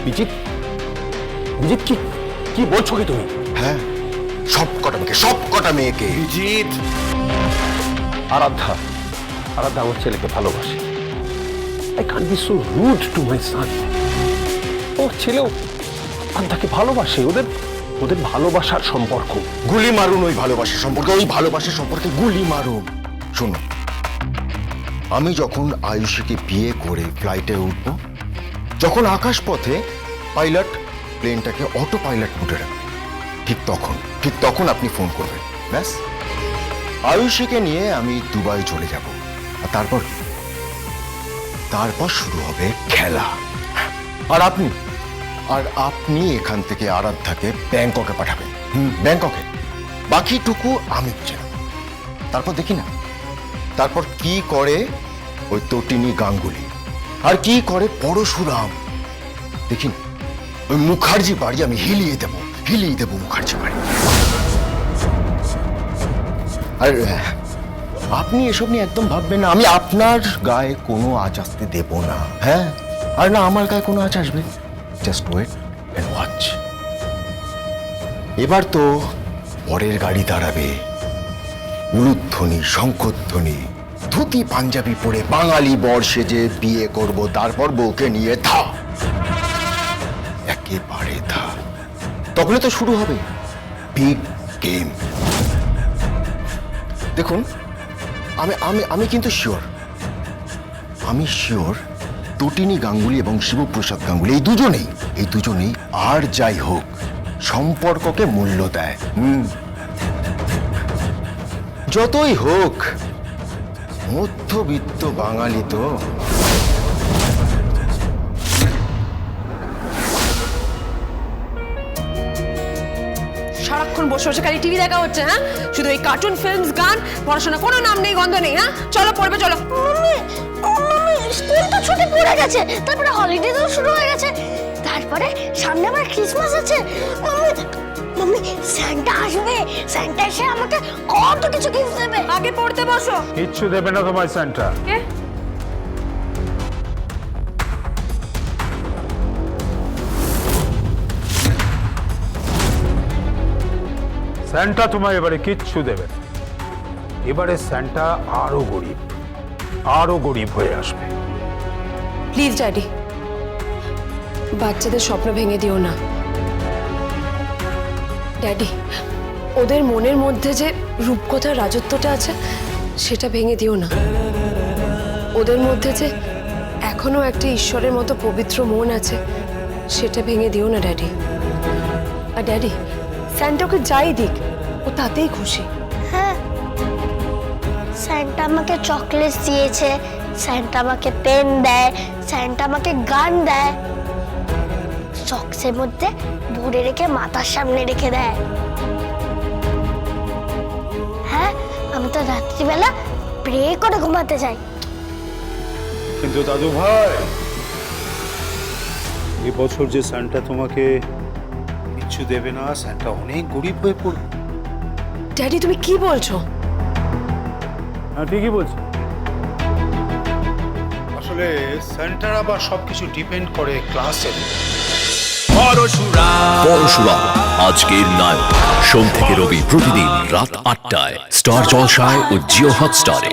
বিজিত, বিজিত কি কি বলছো কি তুমি? হ্যাঁ, সব কটা মেয়েকে। বিজিত, আরাধ্যা আরাধ্যা আমার ছেলেকে ভালোবাসে। I can't be so rude to my son. ওর ছেলেও আরাধ্যাকে ভালোবাসে। ওদের ভালোবাসার সম্পর্ক। গুলি মারুন ওই ভালোবাসার সম্পর্কে, ওই ভালোবাসার সম্পর্কে গুলি মারুন। শোনো, আমি যখন আয়ুষীকে বিয়ে করে ফ্লাইটে উঠবো, যখন আকাশপথে পাইলট প্লেনটাকে অটো পাইলট উঠে রাখবে, ঠিক তখন আপনি ফোন করবেন। ব্যাস, আয়ুষীকে নিয়ে আমি দুবাই চলে যাব। আর তারপর শুরু হবে খেলা। আর আপনি এখান থেকে আরাধ্যাকে ব্যাংককে পাঠাবেন। ব্যাংককে। বাকিটুকু আমি বুঝে নেব। তারপর দেখি না, তারপর কি করে ওই তটিনী গাঙ্গুলি, আর কি করে পরশুরাম। দেখি না, ওই মুখার্জি বাড়ি আমি হিলিয়ে দেবো মুখার্জি বাড়ি। আর আপনি এসব নিয়ে একদম ভাববেন না। আমি আপনার গায়ে কোনো আঁচ আসতে দেব না। হ্যাঁ, আর না আমার গায়ে কোনো আঁচ আসবে। Just wait and watch. এবার তো পরের গাড়ি দাঁড়াবে, উলুধ্বনি, শঙ্খধ্বনি, ধুতি পাঞ্জাবি পরে বাঙালি বর সেজে বিয়ে করব, তারপর বউকে নিয়ে একেবারে তখনই তো শুরু হবে বিগ গেম। দেখুন, আমি কিন্তু শিওর তটিনী গাঙ্গুলি এবং শিবপ্রসাদ গাঙ্গুলি এই দুজনেই আর যাই হোক সম্পর্ককে মূল্য দেয়। যতই হোক মধ্যবিত্ত বাঙালি তো। সারাক্ষণ বসে বসে খালি টিভি দেখা হচ্ছে। হ্যাঁ, শুধু এই কার্টুন, ফিল্মস, গান, পড়াশোনা কোনো নাম নেই, গন্ধ নেই। হ্যাঁ, চলো পড়বে, চলো। স্কুল তো ছুটি পড়ে গেছে, তারপরে হলিডে তো শুরু হয়ে গেছে, তারপরে সামনে আবার ক্রিসমাস আছে। মাম্মি, সান্টা আসবে, সান্টা এসে আমাকে কত কিছু গিফট দেবে। আগে পড়তে বসো। কিচ্ছু দেবে না তোমার সান্টা। কে? সান্টা তোমায় এবারে কিচ্ছু দেবে না। এবারে সান্টা আরো গরিব হয়ে আসবে। প্লিজ ড্যাডি, বাচ্চাদের স্বপ্ন ভেঙে দিও না। ড্যাডি, ওদের মনের মধ্যে যে রূপকথার রাজত্বটা আছে সেটা ভেঙে দিও না। ওদের মধ্যে যে এখনো একটা ঈশ্বরের মতো পবিত্র মন আছে সেটা ভেঙে দিও না ড্যাডি। আর ড্যাডি, স্যান্টাকে যাই দিক ও তাতেই খুশি। হ্যাঁ, সান্টা আমাকে চকলেট দিয়েছে, সান্টা আমাকে পেন দেয়, সান্টা আমাকে গান দেয়, সক্সের মধ্যে ভরে রেখে মাথার সামনে রেখে দেয়। হ্যাঁ, আমি তো রাত্রিবেলা প্রে করে ঘুমাতে যাই। কিন্তু দাদু ভাই, এবছর যে সান্টা তোমাকে কিছু দেবে না, সান্টা অনেক গরিব হয়ে পড়বে। ড্যাডি, তুমি কি বলছো? হ্যাঁ, ঠিকই বলছি। আসলে সান্টার আবার সবকিছু ডিপেন্ড করে ক্লাসের। পরশুরাম আজকের নায়ক, সোম থেকে রবি প্রতিদিন রাত ৮টায় স্টার জলসায় ও জিও হটস্টারে।